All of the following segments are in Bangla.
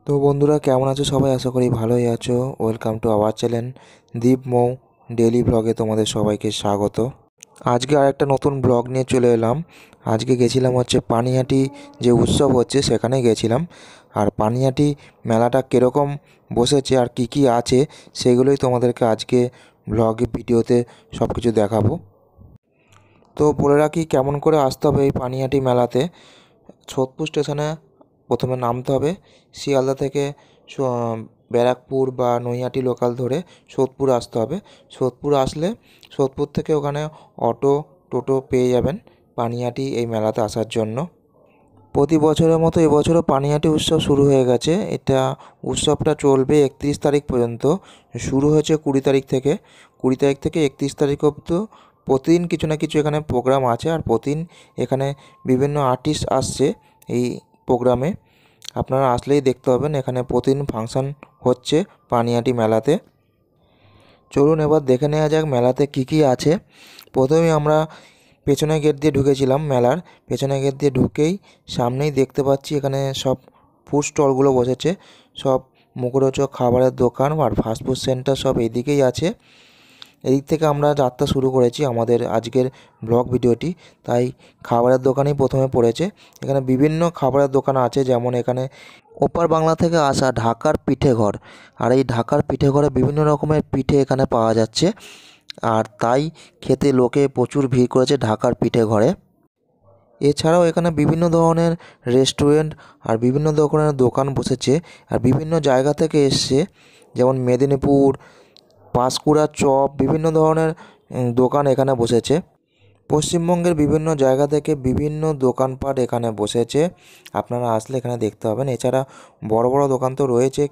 তো বন্ধুরা কেমন আছো সবাই? আশা করি ভালোই আছো। Welcome to our channel Deep Mou daily ব্লগে তোমাদের সবাইকে স্বাগত। আজকে আরেকটা নতুন ব্লগ নিয়ে চলে এলাম। আজকে গেছিলাম হচ্ছে পানিহাটি যে উৎসব হচ্ছে সেখানে গেছিলাম। আর পানিহাটি মেলাটা কীরকম বসেছে আর কি কি আছে সেগুলোই তোমাদেরকে আজকে ব্লগে ভিডিওতে সব কিছু দেখাবো। তো বলে রাখি কেমন করে আসতে হবে এই পানিহাটি মেলাতে। সোদপুর স্টেশনে প্রথমে নামতে হবে। শিয়ালদা থেকে ব্যারাকপুর বা নৈহাটি লোকাল ধরে সোদপুর আসতে হবে। সোদপুর আসলে সোদপুর থেকে ওখানে অটো টোটো পেয়ে যাবেন পানিহাটি এই মেলাতে আসার জন্য। প্রতি বছরের মতো এবছরও পানিহাটি উৎসব শুরু হয়ে গেছে। উৎসবটা চলবে 31 তারিখ পর্যন্ত। শুরু হয়েছে 20 তারিখ থেকে। 20 তারিখ থেকে 31 তারিখ অবধি প্রতিদিন কিছু না কিছু এখানে প্রোগ্রাম আছে। আর প্রতিদিন এখানে বিভিন্ন আর্টিস্ট আসছে এই প্রোগ্রামে। আপনারা আসলেই দেখতে পাবেন এখানে প্রতিদিন ফাংশন হচ্ছে পানিহাটি মেলাতে। চলুন এবার দেখে নেওয়া যাক মেলাতে কি কি আছে। প্রথমেই আমরা পেছনের গেট দিয়ে ঢুকেছিলাম। মেলার পেছনের গেট দিয়ে ঢুকেই সামনেই দেখতে পাচ্ছি এখানে সব ফুড স্টলগুলো বসেছে। সব মুখরোচক খাবারের দোকান আর ফাস্টফুড সেন্টার সব এইদিকেই আছে। এদিক থেকে আমরা যাত্রা শুরু করেছি আমাদের আজকের ব্লগ ভিডিওটি। তাই খাবারের দোকানেই প্রথমে পড়েছে। এখানে বিভিন্ন খাবারের দোকান আছে, যেমন এখানে ওপার বাংলা থেকে আসা ঢাকার পিঠে ঘর। আর এই ঢাকার পিঠে ঘরে বিভিন্ন রকমের পিঠে এখানে পাওয়া যাচ্ছে। আর তাই খেতে লোকে প্রচুর ভিড় করেছে ঢাকার পিঠে ঘরে। এছাড়াও এখানে বিভিন্ন ধরনের রেস্টুরেন্ট আর বিভিন্ন ধরনের দোকান বসেছে। আর বিভিন্ন জায়গা থেকে এসছে, যেমন মেদিনীপুর, পাঁশকুড়ার চপ, বিভিন্ন ধরনের দোকান এখানে বসেছে। পশ্চিমবঙ্গের বিভিন্ন জায়গা থেকে বিভিন্ন দোকানপাট এখানে বসেছে। আপনারা আসলে এখানে দেখতে পাবেন। এছাড়া বড় বড় দোকান তো রয়েছে,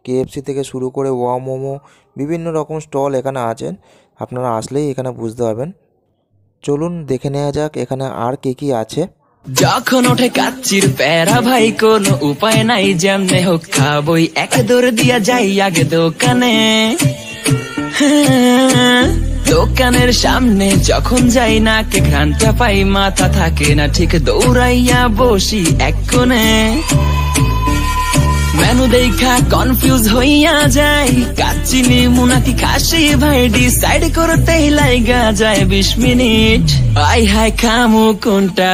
কেএফসি থেকে শুরু করে ওয়া মোমো, বিভিন্ন রকম স্টল এখানে আছেন। আপনারা আসলেই এখানে বুঝতে পারবেন। চলুন দেখে নেওয়া যাক এখানে আর কি কি আছে। যখন ওঠে কাচ্চির প্যারা ভাই কোনো উপায় নাই, যেমনে হোক খাবই, এক দৌড় দিয়া যাই আগে দোকানে। দোকানের সামনে যখন যাই না কে ঘ্রাণটা পাই, মাথা থাকে না ঠিক, দৌড়াইয়া বসি এক কোণে। মেনু দেখা কনফিউজ হইয়া যাই, কাচ্চি নিমু নাকি খাসি ভাই, ডিসাইড করতেই লাইগা যায় 20 মিনিট। আই হাই খামু কোনটা,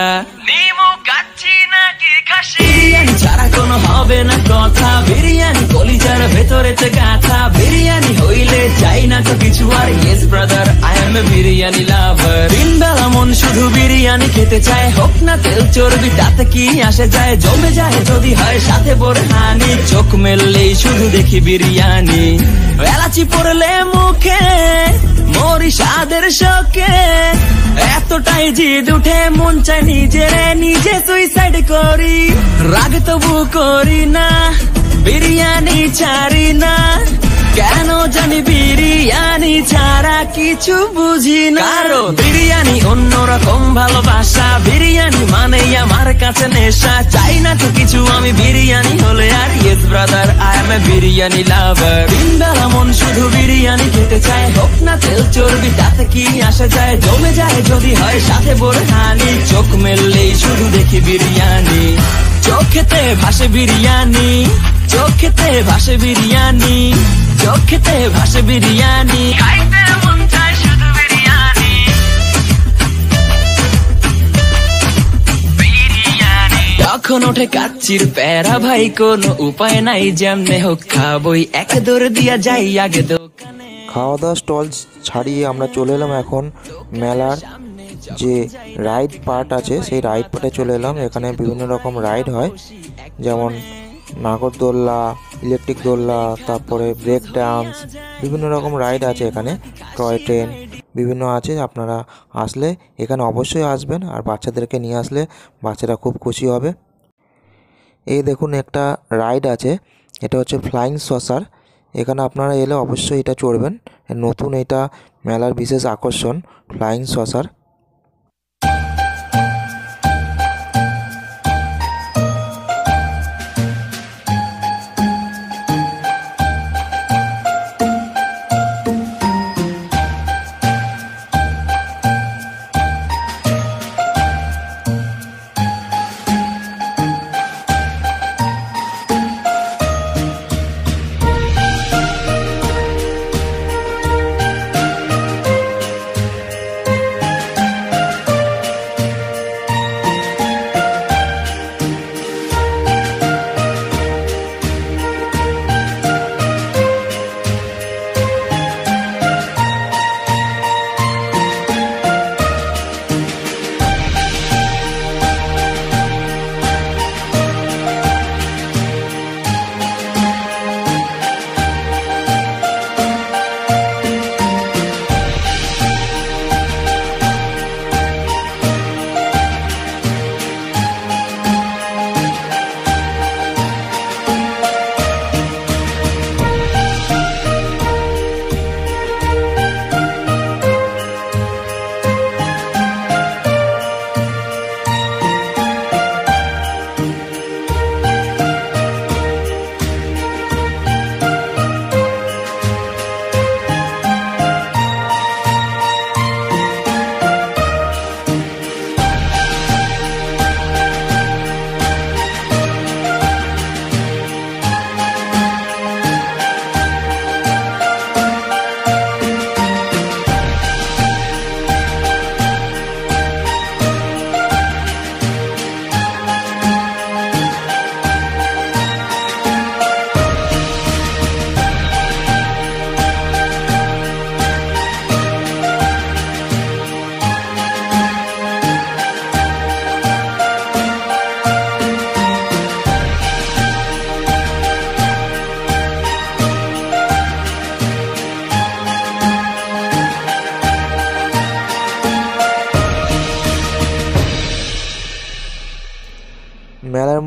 নিমু কাচ্চি নাকি খাসি? বিরিয়ানি ছাড়া কোনো হবে না কথা, বিরিয়ানি কলিজার ভেতরেতে গাথা। বিরিয়ানি হইলে চাই না তো কিছু আর, yes brother I M A biryani লাভার। দিন বেলা মন শুধু বিরিয়ানি খেতে চায়, হোক না তেল চর্বি তাতে কি আসে যায়, জমে যায় যদি হয় সাথে বোরহানি। চোখ মেললেই শুধু দেখি বিরিয়ানি, এলাচি পড়লে মুখে মরি স্বাদের শোকে। এতটাই জিদ উঠে মন চাই নিজে সুইসাইড করি, রাগ তবু করি না, বিরিয়ানি ছাড়ি না। কেন জানি বিরিয়ানি ছাড়া কিছু বুঝি না। কারণ বিরিয়ানি অন্যরকম ভালোবাসা, বিরিয়ানি মানেই আমার কাছে নেশা। চাই না তো কিছু আমি বিরিয়ানি হলে আর, yes brother I M A biryani লাভার। দিন বেলা মন শুধু বিরিয়ানি খেতে চায়, হোক না তেল চর্বি তাতে কি আসে যায়, জমে যায় যদি হয় সাথে বোরহানি। চোখ মেললেই শুধু দেখি বিরিয়ানি, চোখেতে ভাসে বিরিয়ানি, চোখেতে ভাসে বিরিয়ানি, চোখেতে ভাসে বিরিয়ানি। খাইতে মন চায় শুধু বিরিয়ানি, বিরিয়ানি। যখন ওঠে কাচ্চির প্যারা ভাই কোনো উপায় নাই, যেমনে হোক খাবই, এক দৌড় দিয়া যাই আগে দোকানে। খাওয়া দাওয়া স্টল ছাড়িয়ে আমরা চলে এলাম এখন মেলার যে রাইড পার্ট আছে সেই রাইড পার্টে চলে এলাম। এখানে বিভিন্ন রকম রাইড হয়, যেমন নাগরদোল্লা, ইলেকট্রিক দোল্লা, তারপরে ব্রেক ডান্স, বিভিন্ন রকম রাইড আছে এখানে। টয় ট্রেন বিভিন্ন আছে। আপনারা আসলে এখানে অবশ্যই আসবেন, আর বাচ্চাদেরকে নিয়ে আসলে বাচ্চারা খুব খুশি হবে। এই দেখুন একটা রাইড আছে, এটা হচ্ছে ফ্লাইং সসার। এখানে আপনারা এলে অবশ্যই এটা চড়বেন। নতুন এটা মেলার বিশেষ আকর্ষণ ফ্লাইং সসার।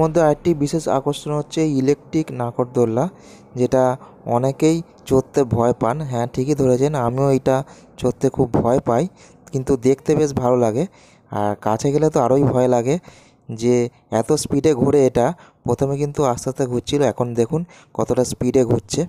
মধ্যে আরেকটি বিশেষ আকর্ষণ হচ্ছে ইলেকট্রিক নাগরদোল্লা, যেটা অনেকেই চড়তে ভয় পান। হ্যাঁ, ঠিকই ধরেছেন, আমিও এটা চড়তে খুব ভয় পাই, কিন্তু দেখতে বেশ ভালো লাগে। আর কাছে গেলে তো আরোই ভয় লাগে যে এত স্পিডে ঘোরে এটা। প্রথমে কিন্তু আস্তে আস্তে ঘুরছিল, এখন দেখুন কতটা স্পিডে ঘুরছে।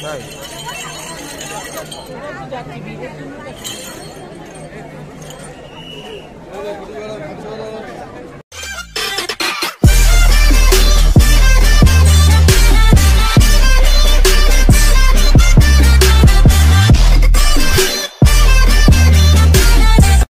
নাই